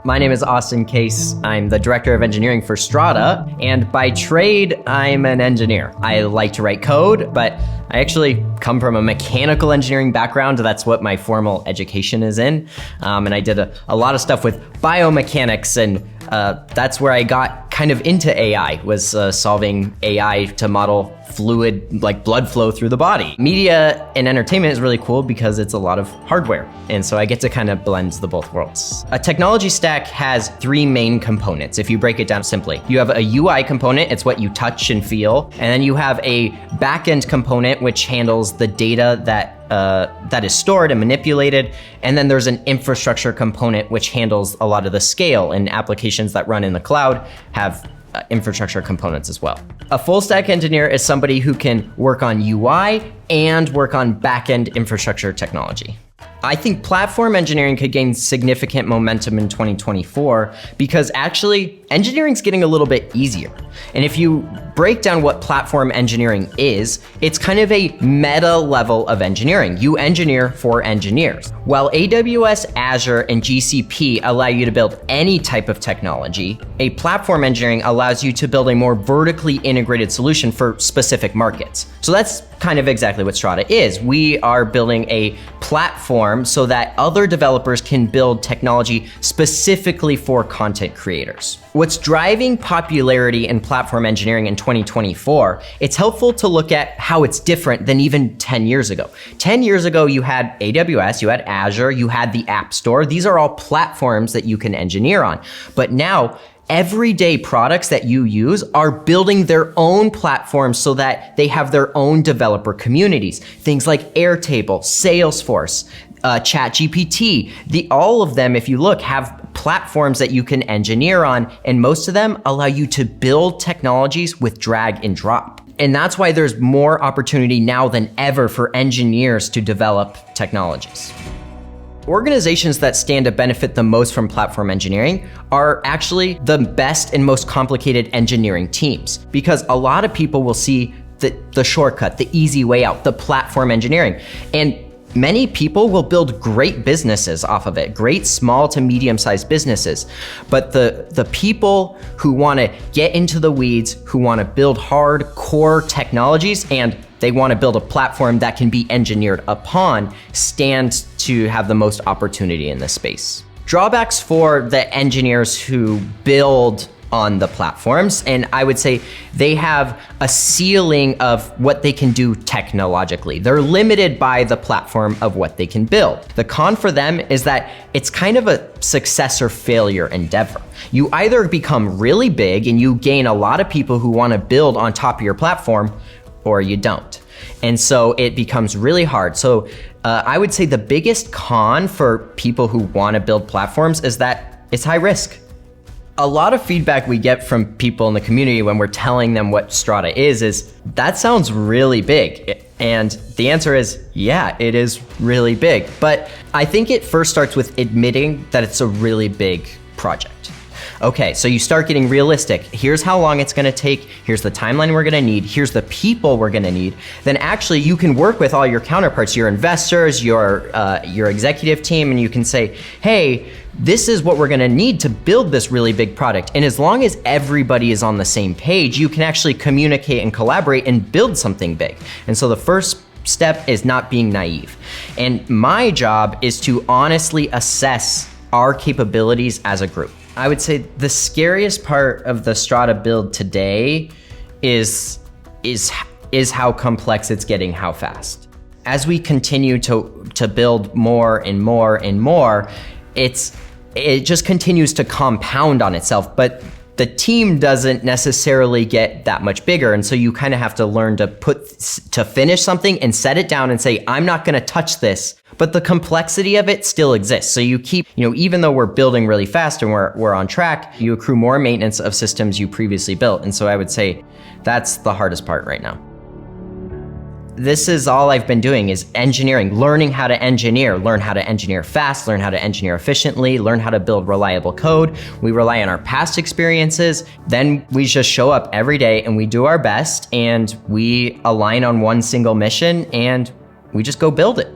My name is Austin Case. I'm the Director of Engineering for Strada, and by trade, I'm an engineer. I like to write code, but I actually come from a mechanical engineering background. That's what my formal education is in. And I did a lot of stuff with biomechanics, and that's where I got kind of into AI, was solving AI to model fluid, like blood flow through the body. Media and entertainment is really cool because it's a lot of hardware. And so I get to kind of blend the both worlds. A technology stack has three main components. If you break it down simply, you have a UI component, it's what you touch and feel. And then you have a backend component, which handles the data that is stored and manipulated. And then there's an infrastructure component, which handles a lot of the scale, and applications that run in the cloud have infrastructure components as well. A full stack engineer is somebody who can work on UI and work on backend infrastructure technology. I think platform engineering could gain significant momentum in 2024 because actually engineering's getting a little bit easier. And if you break down what platform engineering is, it's kind of a meta level of engineering. You engineer for engineers. While AWS, Azure, and GCP allow you to build any type of technology, a platform engineering allows you to build a more vertically integrated solution for specific markets. So that's kind of exactly what Strada is. We are building a platform so that other developers can build technology specifically for content creators. What's driving popularity in platform engineering in 2024, it's helpful to look at how it's different than even 10 years ago. 10 years ago, you had AWS, you had Azure, you had the App Store. These are all platforms that you can engineer on. But now, everyday products that you use are building their own platforms so that they have their own developer communities. Things like Airtable, Salesforce, ChatGPT, all of them, if you look, have platforms that you can engineer on, and most of them allow you to build technologies with drag and drop. And that's why there's more opportunity now than ever for engineers to develop technologies. Organizations that stand to benefit the most from platform engineering are actually the best and most complicated engineering teams, because a lot of people will see the shortcut, the easy way out, the platform engineering. And many people will build great businesses off of it, great small to medium-sized businesses. But the people who want to get into the weeds, who want to build hardcore technologies, and they want to build a platform that can be engineered upon, stand to have the most opportunity in this space. Drawbacks for the engineers who build on the platforms, and I would say they have a ceiling of what they can do technologically. They're limited by the platform of what they can build. The con for them is that it's kind of a success or failure endeavor. You either become really big and you gain a lot of people who want to build on top of your platform, or you don't. And so it becomes really hard. So I would say the biggest con for people who want to build platforms is that it's high risk. A lot of feedback we get from people in the community when we're telling them what Strada is that sounds really big. And the answer is, yeah, it is really big. But I think it first starts with admitting that it's a really big project. Okay, so you start getting realistic. Here's how long it's gonna take. Here's the timeline we're gonna need. Here's the people we're gonna need. Then actually you can work with all your counterparts, your investors, your executive team, and you can say, hey, this is what we're gonna need to build this really big product. And as long as everybody is on the same page, you can actually communicate and collaborate and build something big. And so the first step is not being naive. And my job is to honestly assess our capabilities as a group. I would say the scariest part of the Strada build today is how complex it's getting, how fast. As we continue to build more and more and more, it just continues to compound on itself, but the team doesn't necessarily get that much bigger. And so you kind of have to learn to finish something and set it down and say, I'm not gonna touch this, but the complexity of it still exists. So you keep, even though we're building really fast and we're on track, you accrue more maintenance of systems you previously built. And so I would say that's the hardest part right now. This is all I've been doing is engineering, learning how to engineer, learn how to engineer fast, learn how to engineer efficiently, learn how to build reliable code. We rely on our past experiences. Then we just show up every day and we do our best and we align on one single mission and we just go build it.